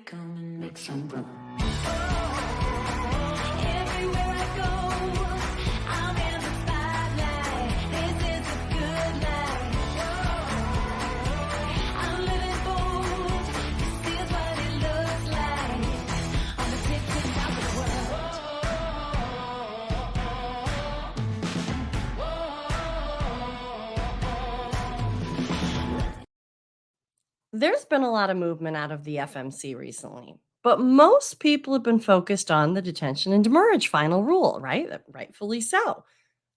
come and make some room. There's been a lot of movement out of the FMC recently, but most people have been focused on the detention and demurrage final rule, right? Rightfully so.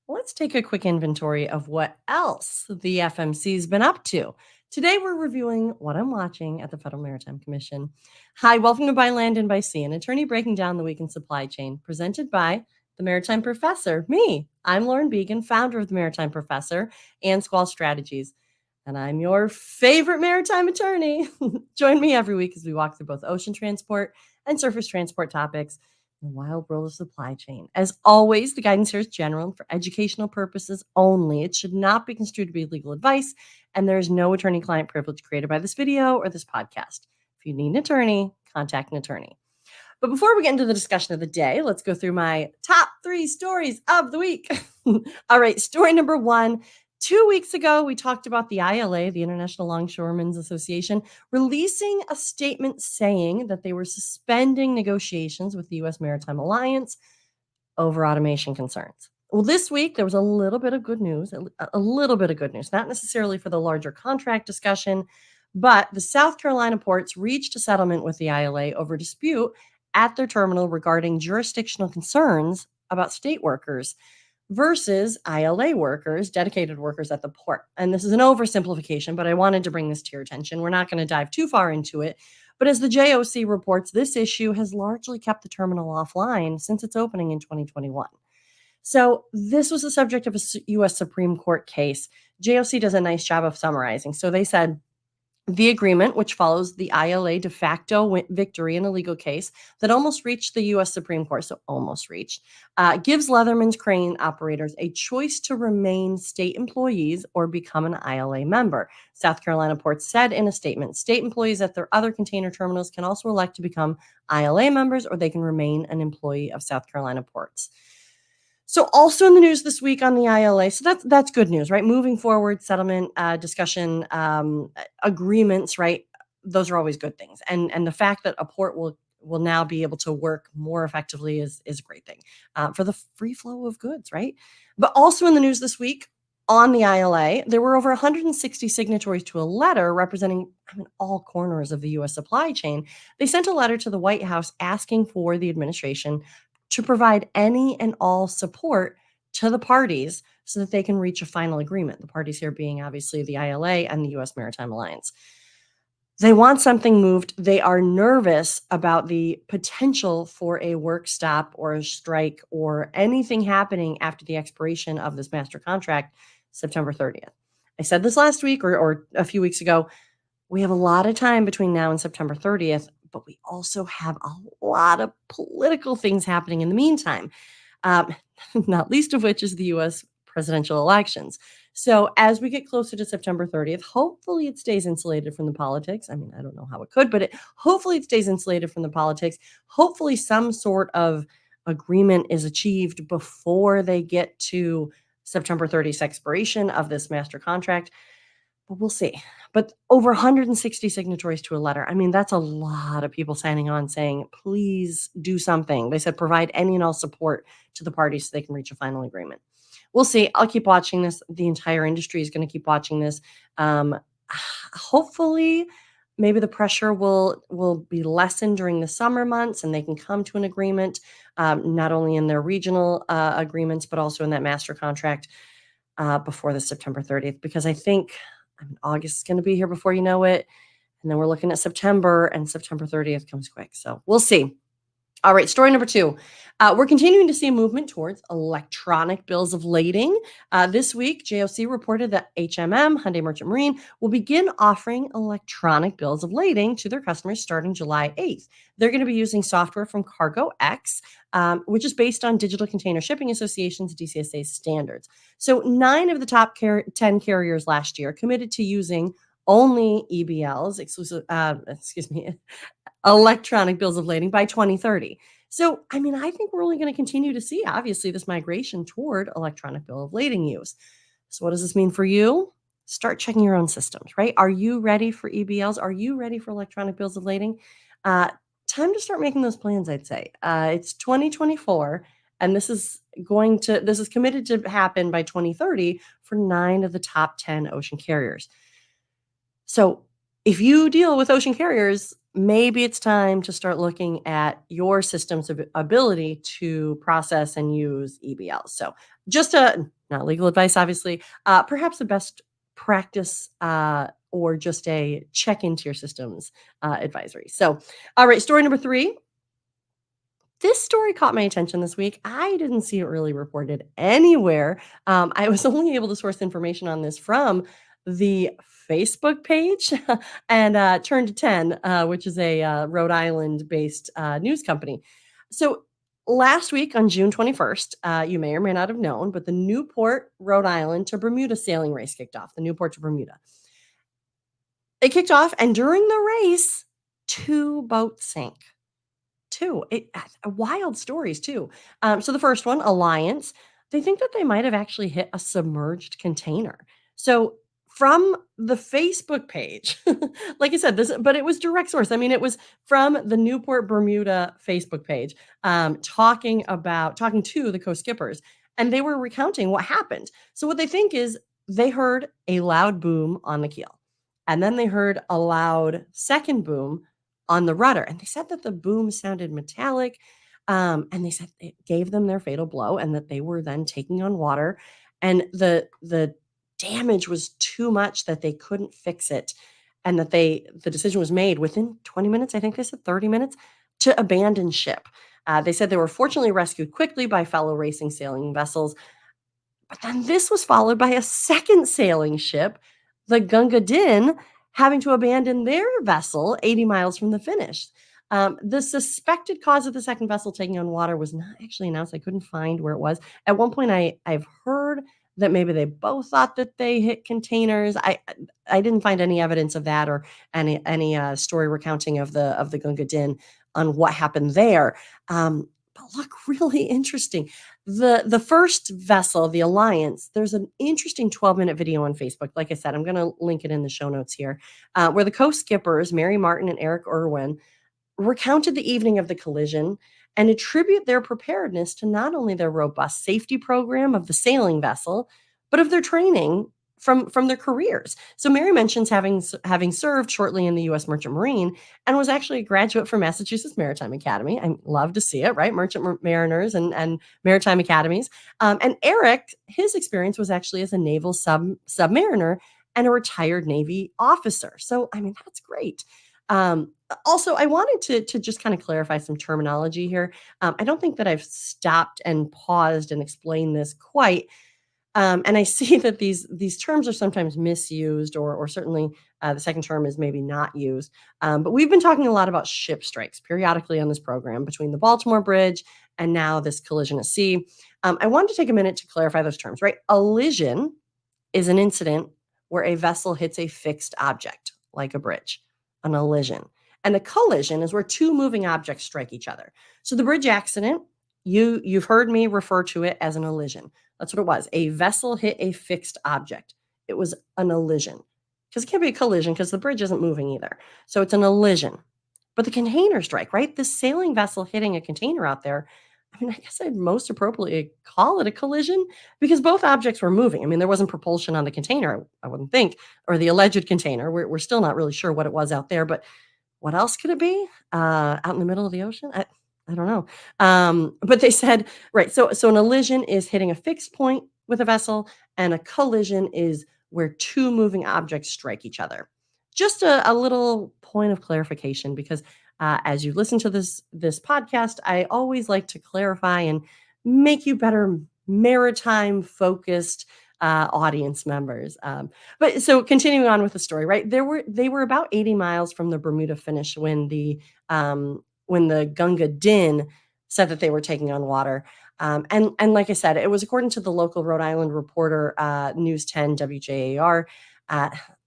Let's take a quick inventory of what else the FMC's been up to. Today, we're reviewing what I'm watching at the Federal Maritime Commission. Hi, welcome to By Land and By Sea, an attorney breaking down the week in supply chain, presented by the Maritime Professor, me. I'm Lauren Beagen, founder of the Maritime Professor and Squall Strategies. And I'm your favorite maritime attorney. Join me every week as we walk through both ocean transport and surface transport topics in the wild world of supply chain. As always, the guidance here is general and for educational purposes only. It should not be construed to be legal advice, and there is no attorney-client privilege created by this video or this podcast. If you need an attorney, contact an attorney. But before we get into the discussion of the day, let's go through my top 3 stories of the week. All right, story number 1. 2 weeks ago, we talked about the ILA, the International Longshoremen's Association, releasing a statement saying that they were suspending negotiations with the U.S. Maritime Alliance over automation concerns. Well, this week, there was a little bit of good news, not necessarily for the larger contract discussion, but the South Carolina ports reached a settlement with the ILA over a dispute at their terminal regarding jurisdictional concerns about state workers versus ILA workers, dedicated workers at the port. And this is an oversimplification, but I wanted to bring this to your attention. We're not going to dive too far into it. But as the JOC reports, this issue has largely kept the terminal offline since its opening in 2021. So this was the subject of a U.S. Supreme Court case. JOC does a nice job of summarizing. So they said, the agreement, which follows the ILA de facto victory in a legal case that almost reached the U.S. Supreme Court, so almost reached, gives Leatherman's crane operators a choice to remain state employees or become an ILA member. South Carolina ports said in a statement, state employees at their other container terminals can also elect to become ILA members, or they can remain an employee of South Carolina ports. So also in the news this week on the ILA, so that's good news, right? Moving forward, settlement, discussion, agreements, right? Those are always good things. And the fact that a port will now be able to work more effectively is a great thing for the free flow of goods, right? But also in the news this week on the ILA, there were over 160 signatories to a letter representing all corners of the U.S. supply chain. They sent a letter to the White House asking for the administration to provide any and all support to the parties so that they can reach a final agreement. The parties here being obviously the ILA and the U.S. Maritime Alliance. They want something moved. They are nervous about the potential for a work stop or a strike or anything happening after the expiration of this master contract, September 30th. I said this last week or a few weeks ago. We have a lot of time between now and September 30th, but we also have a lot of political things happening in the meantime, not least of which is the U.S. presidential elections. So as we get closer to September 30th, hopefully it stays insulated from the politics. I don't know how it could, but hopefully it stays insulated from the politics. Hopefully some sort of agreement is achieved before they get to September 30th expiration of this master contract. But we'll see. But over 160 signatories to a letter. That's a lot of people signing on saying, please do something. They said provide any and all support to the parties so they can reach a final agreement. We'll see. I'll keep watching this. The entire industry is going to keep watching this. Hopefully, maybe the pressure will be lessened during the summer months and they can come to an agreement, not only in their regional agreements, but also in that master contract before the September 30th, because I think August is going to be here before you know it. And then we're looking at September, and September 30th comes quick. So we'll see. All right, story number 2. We're continuing to see a movement towards electronic bills of lading. This week, JOC reported that HMM, Hyundai Merchant Marine, will begin offering electronic bills of lading to their customers starting July 8th. They're going to be using software from CargoX, which is based on Digital Container Shipping Association's DCSA standards. So 9 of the top 10 carriers last year committed to using only EBLs, electronic bills of lading by 2030. So, I mean, I think we're only going to continue to see, obviously, this migration toward electronic bill of lading use. So, what does this mean for you? Start checking your own systems, right? Are you ready for EBLs? Are you ready for electronic bills of lading? Uh, Time to start making those plans, I'd say. It's 2024, and this is committed to happen by 2030 for 9 of the top 10 ocean carriers. So if you deal with ocean carriers, maybe it's time to start looking at your system's ability to process and use EBLs. So just not legal advice, obviously, perhaps a best practice or just a check into your systems advisory. So, all right, story number 3. This story caught my attention this week. I didn't see it really reported anywhere. I was only able to source information on this from the Facebook page and Turn to 10, which is a Rhode Island based news company. So last week on June 21st, you may or may not have known, but the Newport, Rhode Island to Bermuda sailing race kicked off, the Newport to Bermuda. It kicked off, and during the race, 2 boats sank. 2. Wild stories too. So the first one, Alliance, they think that they might have actually hit a submerged container. So from the Facebook page, like I said, but it was direct source. I mean, it was from the Newport Bermuda Facebook page, talking to the co-skippers, and they were recounting what happened. So what they think is they heard a loud boom on the keel, and then they heard a loud second boom on the rudder. And they said that the boom sounded metallic. And they said it gave them their fatal blow and that they were then taking on water. And the damage was too much that they couldn't fix it. And that the decision was made within 20 minutes, I think they said 30 minutes, to abandon ship. They said they were fortunately rescued quickly by fellow racing sailing vessels. But then this was followed by a second sailing ship, the Gunga Din, having to abandon their vessel 80 miles from the finish. The suspected cause of the second vessel taking on water was not actually announced. I couldn't find where it was. At one point, I've heard that maybe they both thought that they hit containers. I didn't find any evidence of that or any story recounting of the Gunga Din on what happened there. But look, really interesting. The first vessel, the Alliance, there's an interesting 12-minute video on Facebook. Like I said, I'm going to link it in the show notes here, where the co-skippers, Mary Martin and Eric Irwin, recounted the evening of the collision and attribute their preparedness to not only their robust safety program of the sailing vessel, but of their training from their careers. So Mary mentions having served shortly in the U.S. Merchant Marine and was actually a graduate from Massachusetts Maritime Academy. I love to see it, right? Merchant mariners and maritime academies. And Eric, his experience was actually as a naval submariner and a retired Navy officer. So, I mean, that's great. Also, I wanted to just kind of clarify some terminology here. I don't think that I've stopped and paused and explained this quite. And I see that these terms are sometimes misused, or certainly the second term is maybe not used. But we've been talking a lot about ship strikes periodically on this program between the Baltimore Bridge and now this collision at sea. I wanted to take a minute to clarify those terms, right? Allision is an incident where a vessel hits a fixed object, like a bridge, an allision. And a collision is where 2 moving objects strike each other. So the bridge accident, you've heard me refer to it as an allision. That's what it was. A vessel hit a fixed object. It was an allision. Because it can't be a collision because the bridge isn't moving either. So it's an allision. But the container strike, right? This sailing vessel hitting a container out there, I mean, I guess I'd most appropriately call it a collision because both objects were moving. I mean, there wasn't propulsion on the container, I wouldn't think, or the alleged container. We're still not really sure what it was out there, but what else could it be out in the middle of the ocean? I don't know. But they said, right, so an allision is hitting a fixed point with a vessel, and a collision is where 2 moving objects strike each other. Just a little point of clarification, because as you listen to this podcast, I always like to clarify and make you better maritime focused audience members. But so continuing on with the story, right? They were about 80 miles from the Bermuda finish when the Gunga Din said that they were taking on water. And like I said, it was according to the local Rhode Island reporter, News 10 WJAR.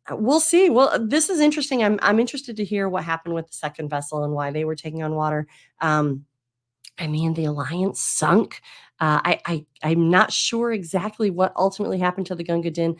We'll see. Well, this is interesting. I'm interested to hear what happened with the second vessel and why they were taking on water. Um, I mean, the alliance sunk. I'm not sure exactly what ultimately happened to the Gunga Din.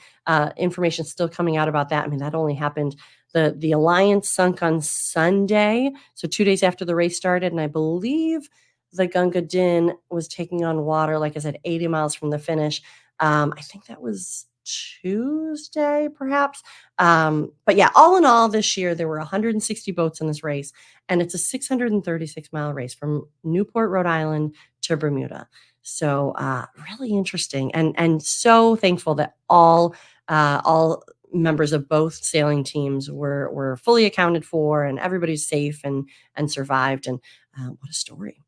Information still coming out about that. I mean, that only happened. The alliance sunk on Sunday, so 2 days after the race started, and I believe the Gunga Din was taking on water, like I said, 80 miles from the finish. I think that was Tuesday, perhaps. But yeah, all in all, this year there were 160 boats in this race, and it's a 636-mile race from Newport, Rhode Island to Bermuda. So really interesting, and so thankful that all members of both sailing teams were fully accounted for, and everybody's safe and survived. And what a story!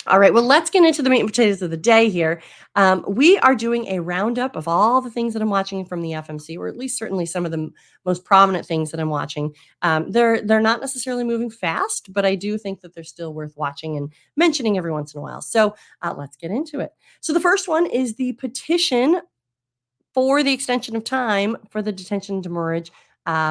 All right, well, let's get into the meat and potatoes of the day here. We are doing a roundup of all the things that I'm watching from the FMC, or at least certainly some of the most prominent things that I'm watching. They're not necessarily moving fast, but I do think that they're still worth watching and mentioning every once in a while. So let's get into it. So the first one is the petition for the extension of time for the detention and demurrage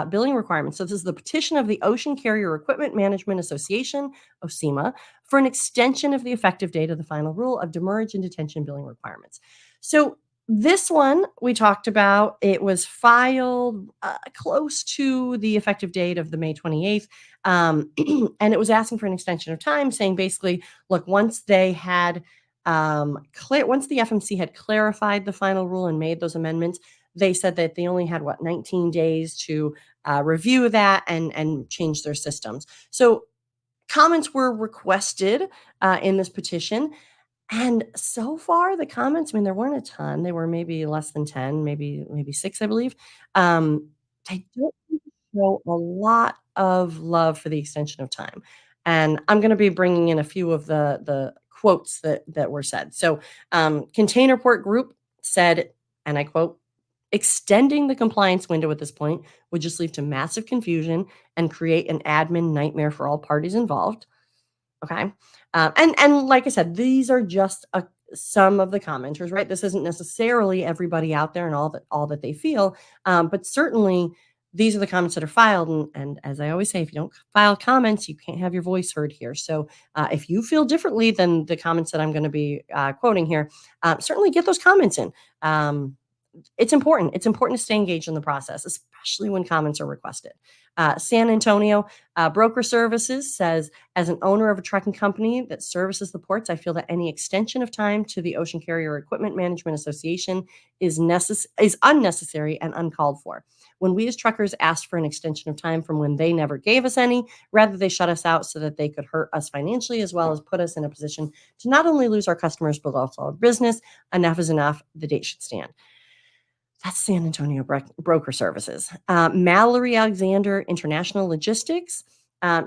billing requirements. So this is the petition of the Ocean Carrier Equipment Management Association, OCEMA, for an extension of the effective date of the final rule of demurrage and detention billing requirements. So this one we talked about, it was filed close to the effective date of the May 28th. And it was asking for an extension of time, saying basically, look, once they had once the FMC had clarified the final rule and made those amendments, they said that they only had 19 days to review that and change their systems. So comments were requested in this petition. And so far, the comments, I mean, there weren't a ton. They were maybe less than 10, maybe 6, I believe. They don't show a lot of love for the extension of time. And I'm going to be bringing in a few of the quotes that were said. So, Container Port Group said, and I quote, extending the compliance window at this point would just lead to massive confusion and create an admin nightmare for all parties involved. Okay. And like I said, these are just some of the commenters, right? This isn't necessarily everybody out there and all that they feel, but certainly these are the comments that are filed. And as I always say, if you don't file comments, you can't have your voice heard here. So if you feel differently than the comments that I'm going to be quoting here, certainly get those comments in. It's important. It's important to stay engaged in the process, especially when comments are requested. San Antonio Broker Services says, as an owner of a trucking company that services the ports, I feel that any extension of time to the Ocean Carrier Equipment Management Association is unnecessary and uncalled for. When we as truckers asked for an extension of time from when they never gave us any, rather they shut us out so that they could hurt us financially, as well as put us in a position to not only lose our customers, but also our business. Enough is enough. The date should stand. That's San Antonio Broker Services. Mallory Alexander International Logistics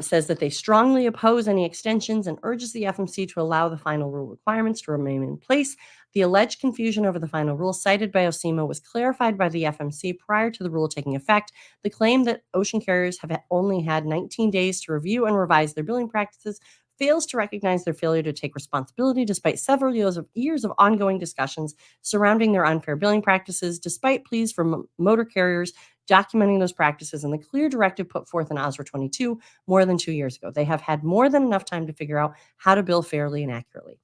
says that they strongly oppose any extensions and urges the FMC to allow the final rule requirements to remain in place. The alleged confusion over the final rule cited by OCEMA was clarified by the FMC prior to the rule taking effect. The claim that ocean carriers have only had 19 days to review and revise their billing practices fails to recognize their failure to take responsibility despite several years of ongoing discussions surrounding their unfair billing practices, despite pleas from motor carriers documenting those practices and the clear directive put forth in OSRA 22 more than 2 years ago. They have had more than enough time to figure out how to bill fairly and accurately.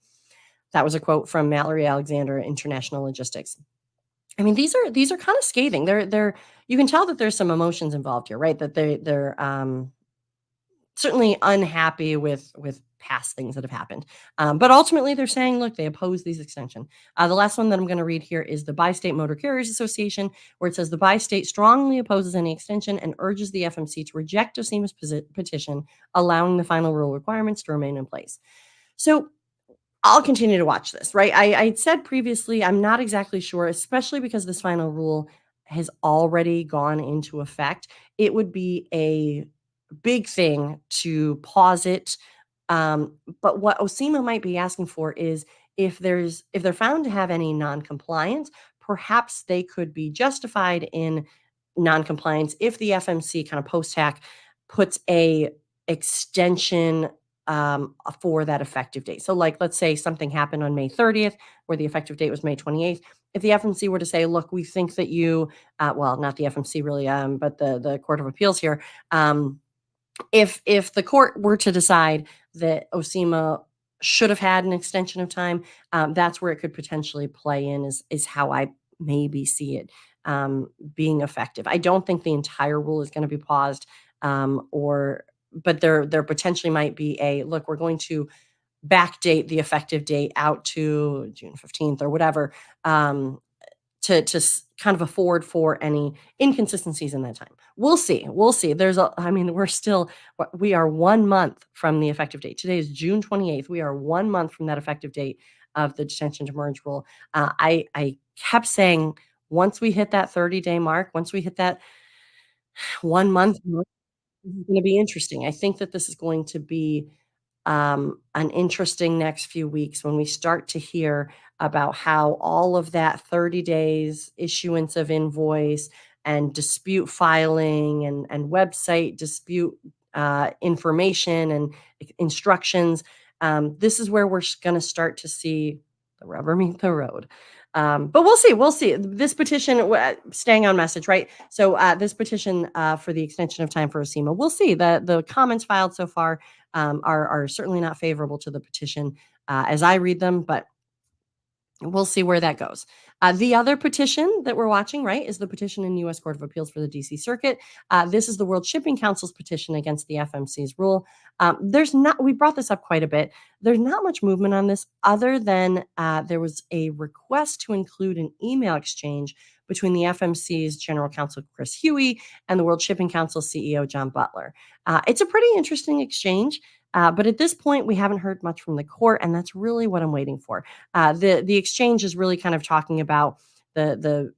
That was a quote from Mallory Alexander International Logistics. I mean, these are kind of scathing. They're you can tell that there's some emotions involved here, right? That they're certainly unhappy with past things that have happened. But ultimately, they're saying, look, they oppose these extension. The last one that I'm going to read here is the Bi-State Motor Carriers Association, where it says the Bi-State strongly opposes any extension and urges the FMC to reject OCEMA's petition, allowing the final rule requirements to remain in place. So I'll continue to watch this, right? I said previously, I'm not exactly sure, especially because this final rule has already gone into effect. It would be a big thing to pause it. But what OCEMA might be asking for is if they're found to have any non-compliance, perhaps they could be justified in non-compliance if the FMC kind of post-hack puts a extension for that effective date. So like, let's say something happened on May 30th where the effective date was May 28th. if the FMC were to say, look, we think that you, well, not the FMC really, but the Court of Appeals here, um, if the court were to decide that OSEMA should have had an extension of time, that's where it could potentially play in, is how I maybe see it being effective. I don't think the entire rule is going to be paused, or but there potentially might be a look. We're going to backdate the effective date out to June 15th or whatever, um, to kind of afford for any inconsistencies in that time. We'll see. We'll see. I mean, we are 1 month from the effective date. Today is June 28th. We are 1 month from that effective date of the detention to merge rule. I kept saying once we hit that 30-day mark, once we hit that 1 month mark, this is going to be interesting. I think that this is going to be an interesting next few weeks when we start to hear about how all of that 30 days issuance of invoice and dispute filing and website dispute information and instructions. This is where we're going to start to see the rubber meet the road. But we'll see. We'll see. This petition, staying on message, right? So this petition for the extension of time for OSEMA, we'll see. The comments filed so far are certainly not favorable to the petition as I read them, but we'll see where that goes. The other petition that we're watching, right, is the petition in the U.S. Court of Appeals for the D.C. Circuit. This is the World Shipping Council's petition against the FMC's rule. We brought this up quite a bit. There's not much movement on this other than there was a request to include an email exchange between the FMC's General Counsel, Chris Huey, and the World Shipping Council CEO, John Butler. It's a pretty interesting exchange. But at this point, we haven't heard much from the court, and that's really what I'm waiting for. The exchange is really kind of talking about the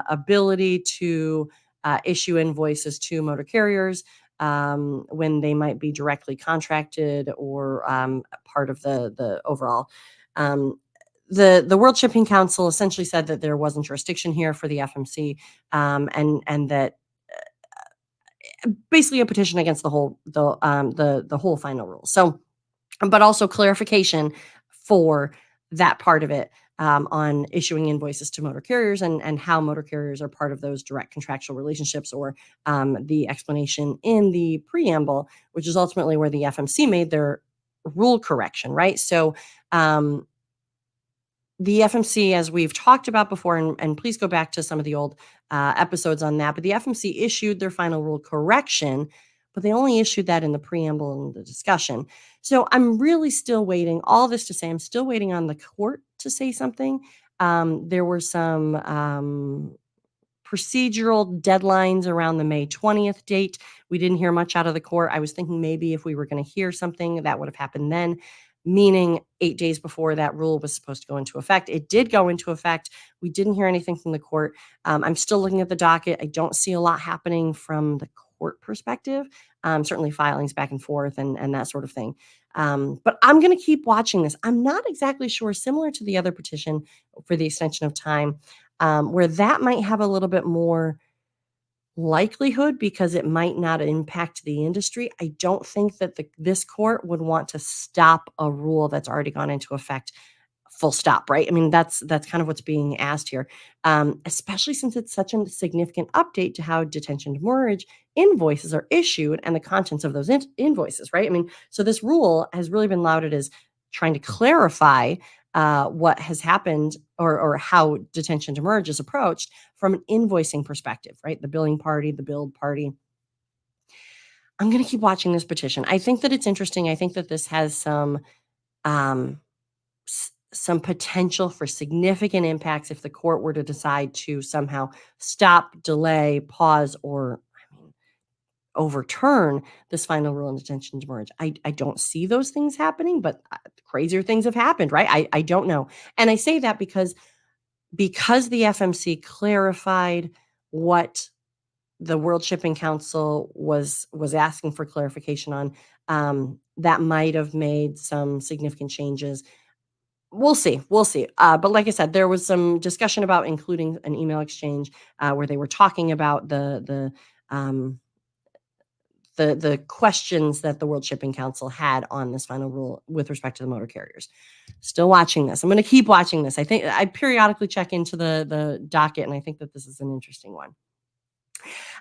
ability to issue invoices to motor carriers when they might be directly contracted or part of the overall. The World Shipping Council essentially said that there wasn't jurisdiction here for the FMC, and that basically a petition against the whole final rule. So, but also clarification for that part of it on issuing invoices to motor carriers and how motor carriers are part of those direct contractual relationships, or the explanation in the preamble, which is ultimately where the FMC made their rule correction, right? So the FMC, as we've talked about before, and please go back to some of the old episodes on that, but the FMC issued their final rule correction, but they only issued that in the preamble and the discussion. So I'm really still waiting, all this to say, I'm still waiting on the court to say something. There were some procedural deadlines around the May 20th date. We didn't hear much out of the court. I was thinking maybe if we were going to hear something, that would have happened then, meaning 8 days before that rule was supposed to go into effect. It did go into effect. We didn't hear anything from the court. I'm still looking at the docket. I don't see a lot happening from the court perspective. Certainly filings back and forth and that sort of thing. But I'm going to keep watching this. I'm not exactly sure, similar to the other petition for the extension of time, where that might have a little bit more likelihood because it might not impact the industry. I don't think that this court would want to stop a rule that's already gone into effect, full stop, right? I mean, that's kind of what's being asked here, especially since it's such a significant update to how detention demurrage invoices are issued and the contents of those invoices, right? I mean, so this rule has really been lauded as trying to clarify what has happened, or how detention demurrage is approached from an invoicing perspective, right? The billing party, the billed party. I'm going to keep watching this petition. I think that it's interesting. I think that this has some potential for significant impacts if the court were to decide to somehow stop, delay, pause, or overturn this final rule in detention demurrage. I don't see those things happening, but crazier things have happened, right? I don't know. And I say that because the FMC clarified what the World Shipping Council was asking for clarification on, that might have made some significant changes. We'll see. We'll see. But like I said, there was some discussion about including an email exchange where they were talking about the questions that the World Shipping Council had on this final rule with respect to the motor carriers. Still watching this. I'm going to keep watching this. I think I periodically check into the docket, and I think that this is an interesting one.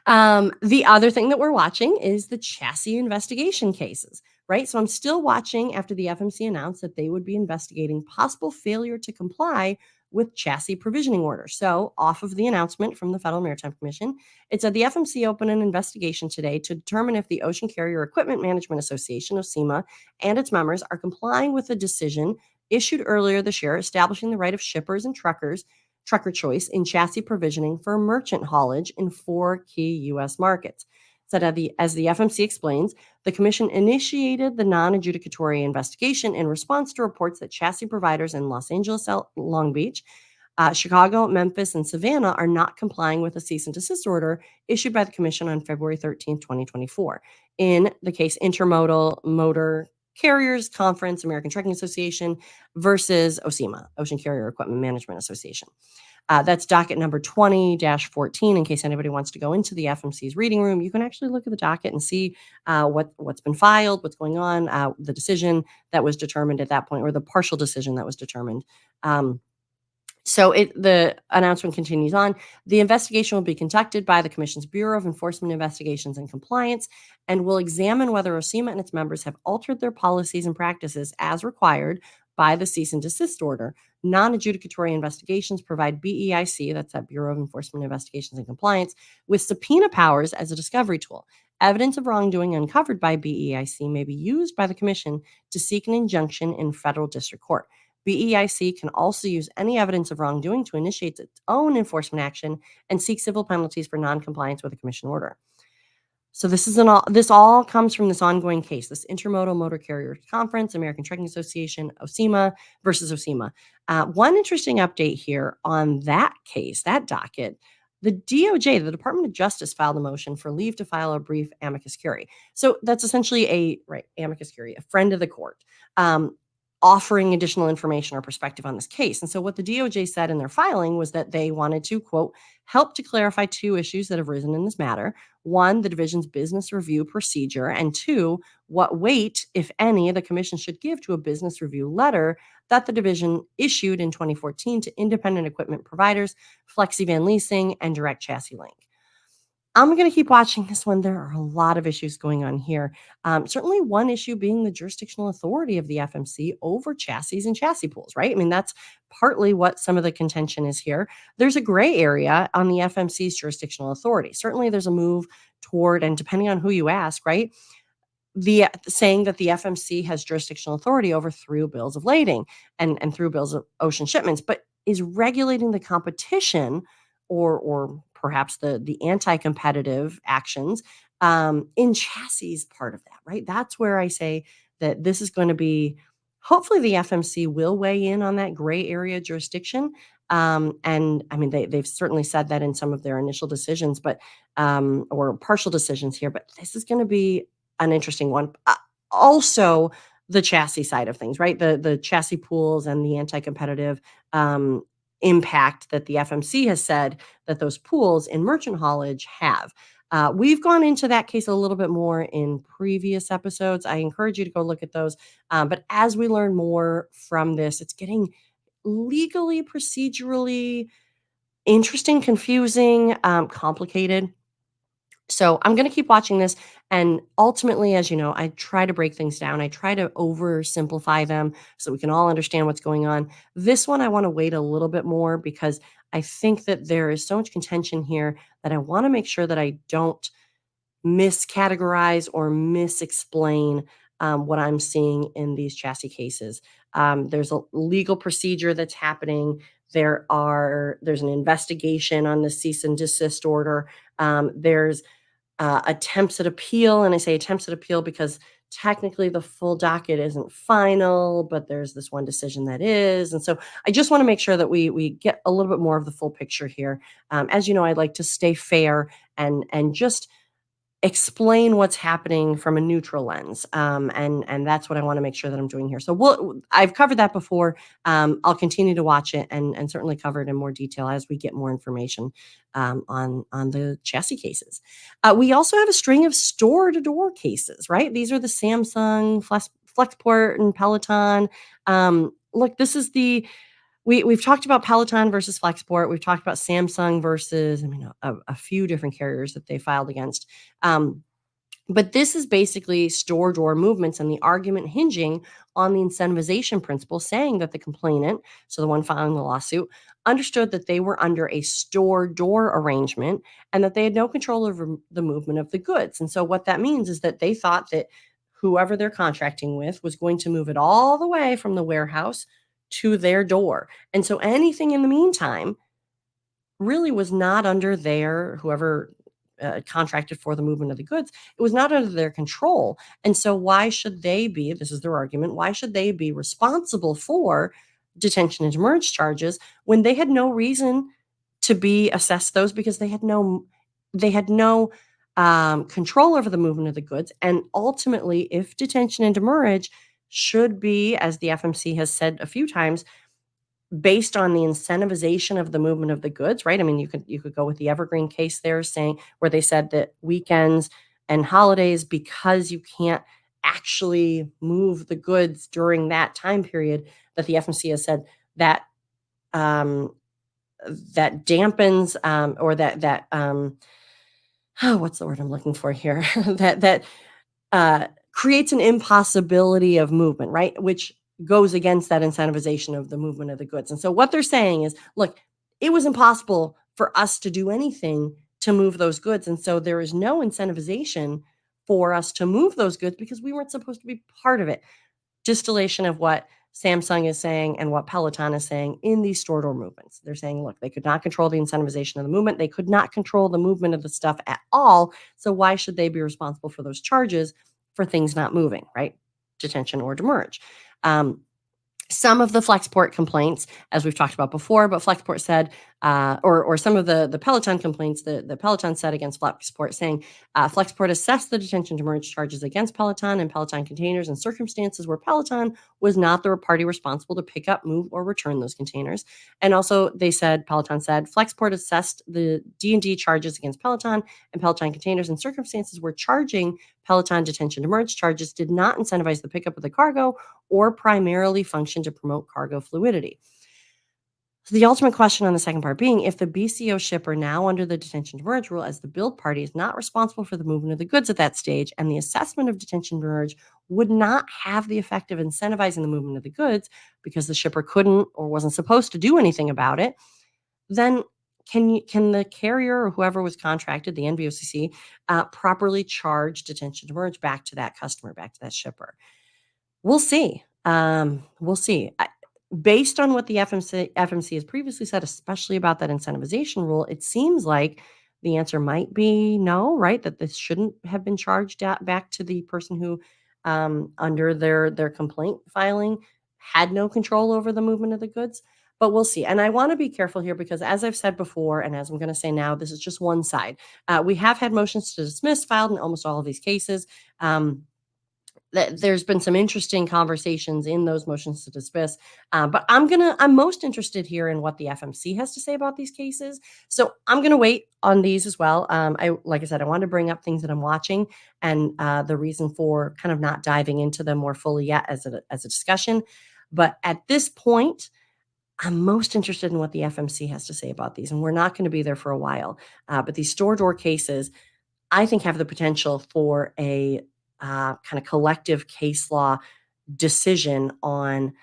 The other thing that we're watching is the chassis investigation cases, right? So I'm still watching after the FMC announced that they would be investigating possible failure to comply with chassis provisioning orders. So, off of the announcement from the Federal Maritime Commission, it said the FMC opened an investigation today to determine if the Ocean Carrier Equipment Management Association, OCEMA, and its members are complying with the decision issued earlier this year establishing the right of shippers and trucker choice in chassis provisioning for merchant haulage in 4 key U.S. markets. So as the FMC explains, the Commission initiated the non-adjudicatory investigation in response to reports that chassis providers in Los Angeles, Long Beach, Chicago, Memphis, and Savannah are not complying with a cease and desist order issued by the Commission on February 13, 2024. In the case Intermodal Motor Carriers Conference, American Trucking Association versus OCEMA, Ocean Carrier Equipment Management Association. That's docket number 20-14. In case anybody wants to go into the FMC's reading room, you can actually look at the docket and see what's been filed, what's going on, the decision that was determined at that point, or the partial decision that was determined. So the announcement continues on. The investigation will be conducted by the Commission's Bureau of Enforcement Investigations and Compliance and will examine whether OCEMA and its members have altered their policies and practices as required by the cease and desist order. Non-adjudicatory investigations provide BEIC, that's that Bureau of Enforcement Investigations and Compliance, with subpoena powers as a discovery tool. Evidence of wrongdoing uncovered by BEIC may be used by the Commission to seek an injunction in federal district court. BEIC can also use any evidence of wrongdoing to initiate its own enforcement action and seek civil penalties for noncompliance with a Commission order. So this all comes from this ongoing case, this Intermodal Motor Carrier Conference, American Trucking Association, OCEMA versus OCEMA. One interesting update here on that case, that docket, the DOJ, the Department of Justice, filed a motion for leave to file a brief amicus curiae. So that's essentially amicus curiae, a friend of the court, offering additional information or perspective on this case. And so what the DOJ said in their filing was that they wanted to, quote, help to clarify 2 issues that have risen in this matter. 1, the division's business review procedure, and 2, what weight, if any, the Commission should give to a business review letter that the division issued in 2014 to independent equipment providers, FlexiVan Leasing, and Direct Chassis Link. I'm going to keep watching this one. There are a lot of issues going on here. Certainly one issue being the jurisdictional authority of the FMC over chassis and chassis pools, right? I mean, that's partly what some of the contention is here. There's a gray area on the FMC's jurisdictional authority. Certainly there's a move toward, and depending on who you ask, right, saying that the FMC has jurisdictional authority over through bills of lading and through bills of ocean shipments, but is regulating the competition or perhaps the anti-competitive actions in chassis part of that, right? That's where I say that this is going to be, hopefully the FMC will weigh in on that gray area jurisdiction. And I mean, they've certainly said that in some of their initial decisions, but or partial decisions here, but this is going to be an interesting one. Also, the chassis side of things, right? The chassis pools and the anti-competitive impact that the FMC has said that those pools in merchant haulage have. We've gone into that case a little bit more in previous episodes. I encourage you to go look at those. But as we learn more from this, it's getting legally, procedurally interesting, confusing, complicated. So I'm going to keep watching this. And ultimately, as you know, I try to break things down. I try to oversimplify them so we can all understand what's going on. This one, I want to wait a little bit more because I think that there is so much contention here that I want to make sure that I don't miscategorize or misexplain what I'm seeing in these chassis cases. There's a legal procedure that's happening. There's an investigation on the cease and desist order. There's attempts at appeal, and I say attempts at appeal because technically the full docket isn't final, but there's this one decision that is. And so I just want to make sure that we get a little bit more of the full picture here. As you know, I like to stay fair and just explain what's happening from a neutral lens. And that's what I want to make sure that I'm doing here. So I've covered that before. I'll continue to watch it and certainly cover it in more detail as we get more information on the chassis cases. We also have a string of store-to-door cases, right? These are the Samsung, Flexport, and Peloton. Look, this is we've talked about Peloton versus Flexport. We've talked about Samsung versus, a few different carriers that they filed against. But this is basically store door movements and the argument hinging on the incentivization principle, saying that the complainant, so the one filing the lawsuit, understood that they were under a store door arrangement and that they had no control over the movement of the goods. And so what that means is that they thought that whoever they're contracting with was going to move it all the way from the warehouse to their door. And so anything in the meantime really was not under whoever contracted for the movement of the goods, it was not under their control. And so why should they be, this is their argument, why should they be responsible for detention and demurrage charges when they had no reason to be assessed those, because they had no control over the movement of the goods. And ultimately, if detention and demurrage should be, as the FMC has said a few times, based on the incentivization of the movement of the goods, right? I mean, you could go with the Evergreen case there, saying where they said that weekends and holidays, because you can't actually move the goods during that time period, that the FMC has said that that dampens or that what's the word I'm looking for here? that creates an impossibility of movement, right? Which goes against that incentivization of the movement of the goods. And so what they're saying is, look, it was impossible for us to do anything to move those goods. And so there is no incentivization for us to move those goods because we weren't supposed to be part of it. Distillation of what Samsung is saying and what Peloton is saying in these store door movements. They're saying, look, they could not control the incentivization of the movement. They could not control the movement of the stuff at all. So why should they be responsible for those charges for things not moving, right? Detention or demurrage. Some of the Flexport complaints, as we've talked about before, but Flexport said, or some of the Peloton complaints that the Peloton said against Flexport, saying Flexport assessed the detention demurrage charges against Peloton and Peloton containers in circumstances where Peloton was not the party responsible to pick up, move, or return those containers. And also, Peloton said, Flexport assessed the D&D charges against Peloton and Peloton containers in circumstances where charging Peloton detention demurrage charges did not incentivize the pickup of the cargo or primarily function to promote cargo fluidity. So the ultimate question on the second part being, if the BCO shipper now under the detention demurrage rule as the billed party is not responsible for the movement of the goods at that stage, and the assessment of detention demurrage would not have the effect of incentivizing the movement of the goods because the shipper couldn't or wasn't supposed to do anything about it, then can the carrier or whoever was contracted, the NVOCC, properly charge detention demurrage back to that customer, back to that shipper? We'll see. We'll see. Based on what the FMC has previously said, especially about that incentivization rule, it seems like the answer might be no, right? That this shouldn't have been charged back to the person who, under their complaint filing, had no control over the movement of the goods. But we'll see. And I want to be careful here because, as I've said before, and as I'm going to say now, this is just one side. We have had motions to dismiss filed in almost all of these cases. There's been some interesting conversations in those motions to dismiss, but I'm most interested here in what the FMC has to say about these cases. So I'm going to wait on these as well. Like I said, I want to bring up things that I'm watching and the reason for kind of not diving into them more fully yet as a discussion. But at this point, I'm most interested in what the FMC has to say about these, and we're not going to be there for a while. But these store door cases, I think, have the potential for a kind of collective case law decision on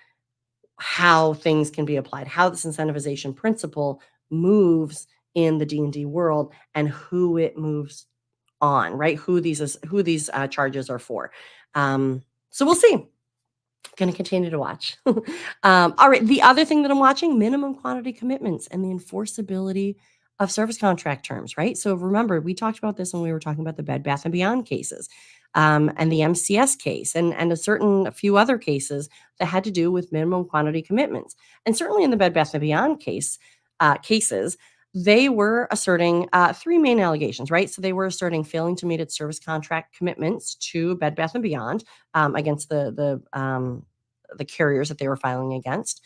how things can be applied, how this incentivization principle moves in the D&D world, and who it moves on, right? Who these charges are for. So we'll see. Going to continue to watch. All right. The other thing that I'm watching, minimum quantity commitments and the enforceability of service contract terms, right? So remember, we talked about this when we were talking about the Bed Bath & Beyond cases and the MCS case and a few other cases that had to do with minimum quantity commitments. And certainly in the Bed Bath & Beyond cases, They were asserting three main allegations, right? So they were asserting failing to meet its service contract commitments to Bed Bath and Beyond against the carriers that they were filing against.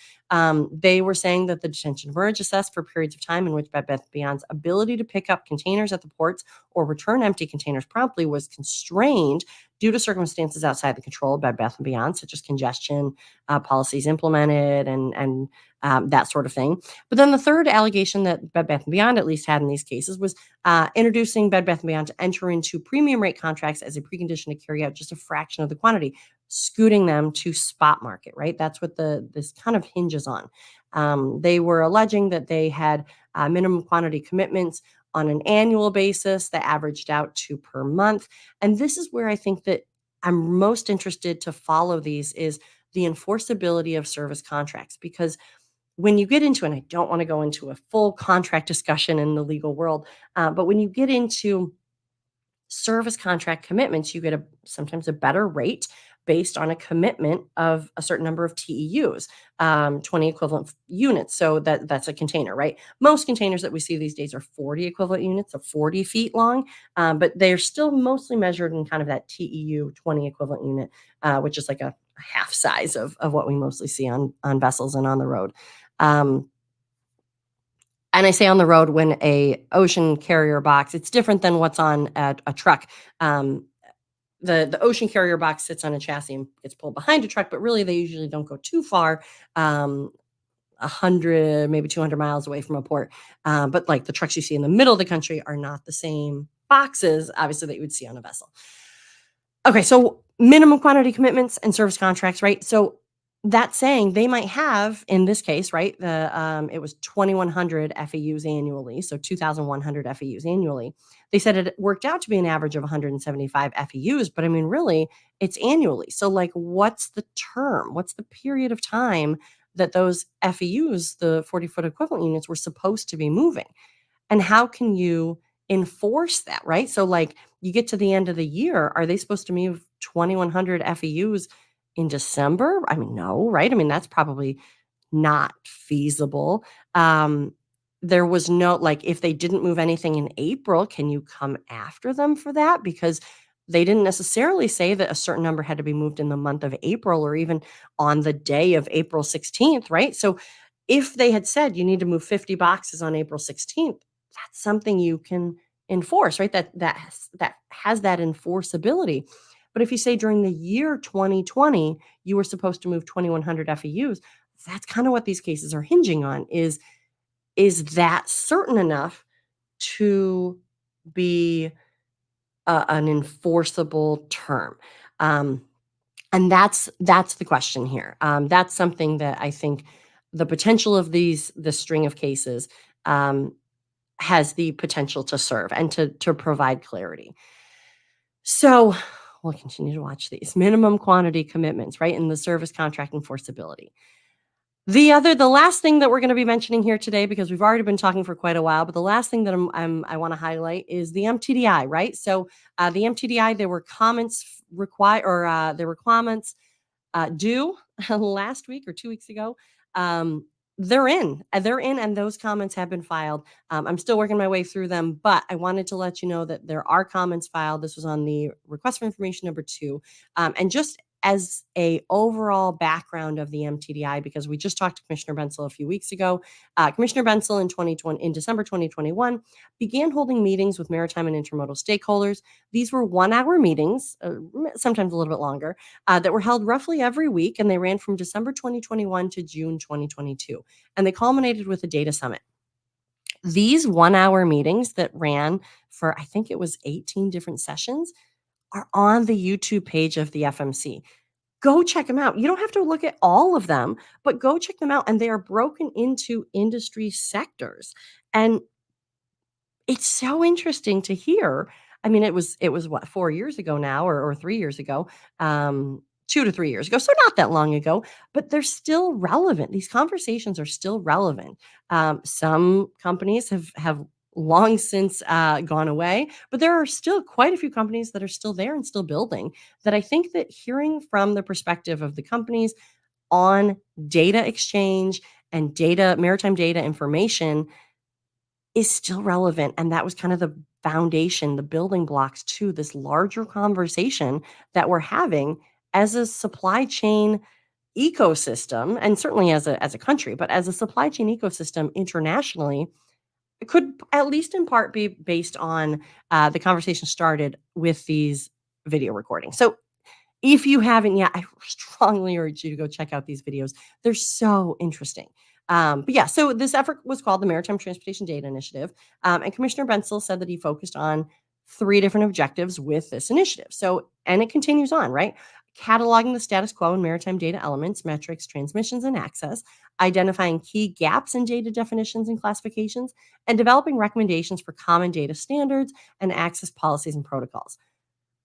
They were saying that the detention demurrage assessed for periods of time in which Bed Bath & Beyond's ability to pick up containers at the ports or return empty containers promptly was constrained due to circumstances outside the control of Bed Bath & Beyond, such as congestion, policies implemented, and that sort of thing. But then the third allegation that Bed Bath & Beyond at least had in these cases was introducing Bed Bath & Beyond to enter into premium rate contracts as a precondition to carry out just a fraction of the quantity, scooting them to spot market, right? That's what this kind of hinges on. They were alleging that they had minimum quantity commitments on an annual basis that averaged out to per month. And this is where I think that I'm most interested to follow these is the enforceability of service contracts. Because when you get into, and I don't want to go into a full contract discussion in the legal world, but when you get into service contract commitments, you get sometimes a better rate based on a commitment of a certain number of TEUs, 20 equivalent units. So that's a container, right? Most containers that we see these days are 40 equivalent units, so 40 feet long, but they're still mostly measured in kind of that TEU 20 equivalent unit, which is like a half size of what we mostly see on vessels and on the road. And I say on the road when a ocean carrier box, it's different than what's on a truck. The ocean carrier box sits on a chassis and gets pulled behind a truck, but really they usually don't go too far, 100, maybe 200 miles away from a port. But like the trucks you see in the middle of the country are not the same boxes, obviously, that you would see on a vessel. Okay, so minimum quantity commitments and service contracts, right? So that's saying they might have, in this case, right, it was 2,100 FEUs annually, so 2,100 FEUs annually. They said it worked out to be an average of 175 FEUs, but I mean, really, it's annually. So, like, what's the term? What's the period of time that those FEUs, the 40-foot equivalent units, were supposed to be moving? And how can you enforce that, right? So, like, you get to the end of the year, are they supposed to move 2,100 FEUs in December? I mean, no, right? I mean, that's probably not feasible. There was no, like, if they didn't move anything in April, can you come after them for that? Because they didn't necessarily say that a certain number had to be moved in the month of April or even on the day of April 16th, right? So if they had said you need to move 50 boxes on April 16th, that's something you can enforce, right? That has that enforceability. But if you say during the year 2020 you were supposed to move 2,100 FEUs, that's kind of what these cases are hinging on. Is that certain enough to be an enforceable term? And that's the question here. That's something that I think the potential of the string of cases has the potential to serve and to provide clarity. So we'll continue to watch these minimum quantity commitments, right? In the service contract enforceability. The last thing that we're going to be mentioning here today, because we've already been talking for quite a while, but the last thing that I want to highlight is the MTDI, right? So the MTDI, there were comments due last week or 2 weeks ago. They're in, and those comments have been filed. I'm still working my way through them, but I wanted to let you know that there are comments filed. This was on the request for information number 2. And just as a overall background of the MTDI, because we just talked to Commissioner Bensel a few weeks ago, Commissioner Bensel in December 2021 began holding meetings with maritime and intermodal stakeholders. These were 1-hour meetings, sometimes a little bit longer, that were held roughly every week, and they ran from December 2021 to June 2022, and they culminated with a data summit. These 1-hour meetings that ran for, I think it was 18 different sessions, are on the YouTube page of the FMC. Go check them out. You don't have to look at all of them, but go check them out, and they are broken into industry sectors. And it's so interesting to hear. I mean, it was what, 4 years ago now, or 3 years ago, 2 to 3 years ago, so not that long ago, but they're still relevant. These conversations are still relevant. Some companies have long since gone away, but there are still quite a few companies that are still there and still building, that I think that hearing from the perspective of the companies on data exchange and maritime data information is still relevant. And that was kind of the foundation, the building blocks to this larger conversation that we're having as a supply chain ecosystem, and certainly as a country, but as a supply chain ecosystem internationally. It could at least in part be based on the conversation started with these video recordings. So if you haven't yet, I strongly urge you to go check out these videos. They're so interesting. But yeah, so this effort was called the Maritime Transportation Data Initiative. And Commissioner Bensel said that he focused on three different objectives with this initiative. So, and it continues on, right? Cataloging the status quo in maritime data elements, metrics, transmissions, and access, identifying key gaps in data definitions and classifications, and developing recommendations for common data standards and access policies and protocols.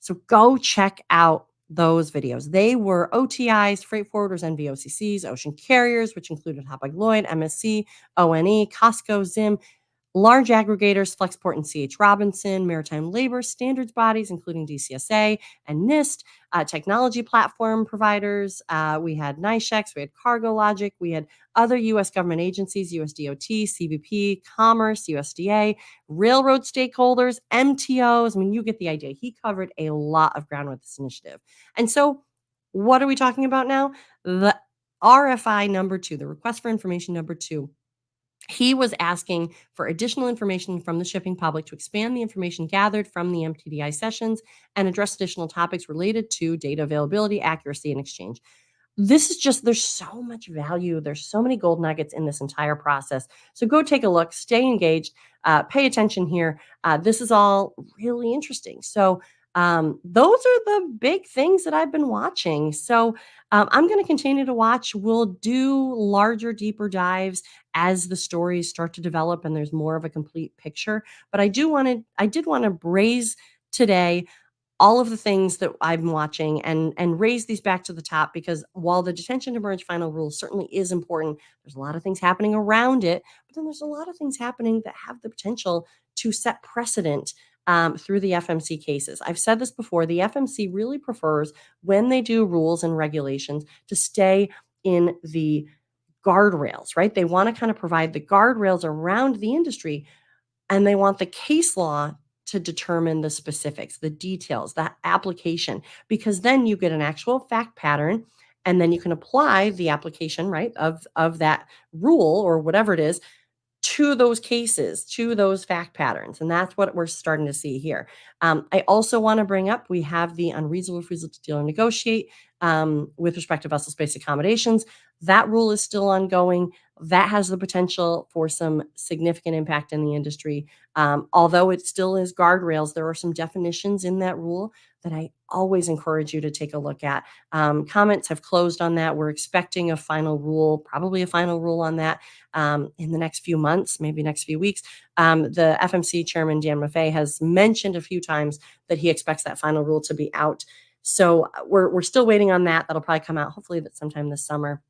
So go check out those videos. They were OTIs, freight forwarders, NVOCCs, ocean carriers, which included Hapag-Lloyd, MSC, ONE, Costco, ZIM, large aggregators, Flexport and C.H. Robinson, maritime labor standards bodies, including DCSA and NIST, technology platform providers. We had NISHEX, we had Cargo Logic, we had other U.S. government agencies, USDOT, CBP, Commerce, USDA, railroad stakeholders, MTOs. I mean, you get the idea. He covered a lot of ground with this initiative. And so what are we talking about now? The RFI number 2, the request for information number 2. He was asking for additional information from the shipping public to expand the information gathered from the MTDI sessions and address additional topics related to data availability, accuracy, and exchange. This is just, there's so much value. There's so many gold nuggets in this entire process. So go take a look, stay engaged, pay attention here. This is all really interesting. So those are the big things that I've been watching. So I'm going to continue to watch. We'll do larger, deeper dives as the stories start to develop and there's more of a complete picture. But I did want to raise today all of the things that I'm watching and raise these back to the top, because while the detention to merge final rule certainly is important, there's a lot of things happening around it, but then there's a lot of things happening that have the potential to set precedent through the FMC cases. I've said this before, the FMC really prefers, when they do rules and regulations, to stay in the guardrails, right? They want to kind of provide the guardrails around the industry, and they want the case law to determine the specifics, the details, the application, because then you get an actual fact pattern, and then you can apply the application, right, of that rule or whatever it is to those cases, to those fact patterns. And that's what we're starting to see here. I also want to bring up, we have the unreasonable refusal to deal or negotiate with respect to vessel space accommodations. That rule is still ongoing. That has the potential for some significant impact in the industry. Although it still is guardrails, there are some definitions in that rule that I always encourage you to take a look at. Comments have closed on that. We're expecting a final rule, probably a final rule on that in the next few months, maybe next few weeks. The FMC chairman, Dan Maffei, has mentioned a few times that he expects that final rule to be out. So we're still waiting on that. That'll probably come out hopefully sometime this summer.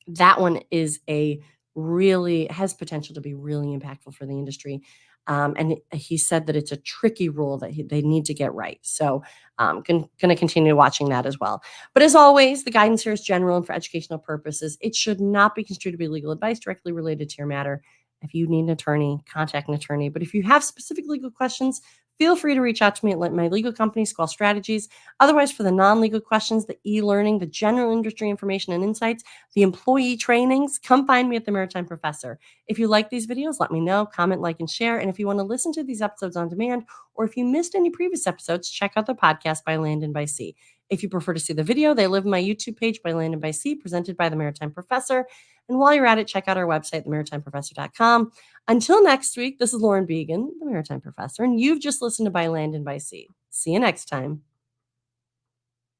That one is has potential to be really impactful for the industry. And he said that it's a tricky rule that they need to get right. So going to continue watching that as well. But as always, the guidance here is general and for educational purposes. It should not be construed to be legal advice directly related to your matter. If you need an attorney, contact an attorney. But if you have specific legal questions, feel free to reach out to me at my legal company, Squall Strategies. Otherwise, for the non-legal questions, the e-learning, the general industry information and insights, the employee trainings, come find me at the Maritime Professor. If you like these videos, let me know, comment, like, and share. And if you want to listen to these episodes on demand, or if you missed any previous episodes, check out the podcast by Land and by Sea. If you prefer to see the video, they live on my YouTube page by Land and by Sea, presented by the Maritime Professor. And while you're at it, check out our website, themaritimprofessor.com. Until next week, this is Lauren Beagen, the Maritime Professor, and you've just listened to By Land and by Sea. See you next time.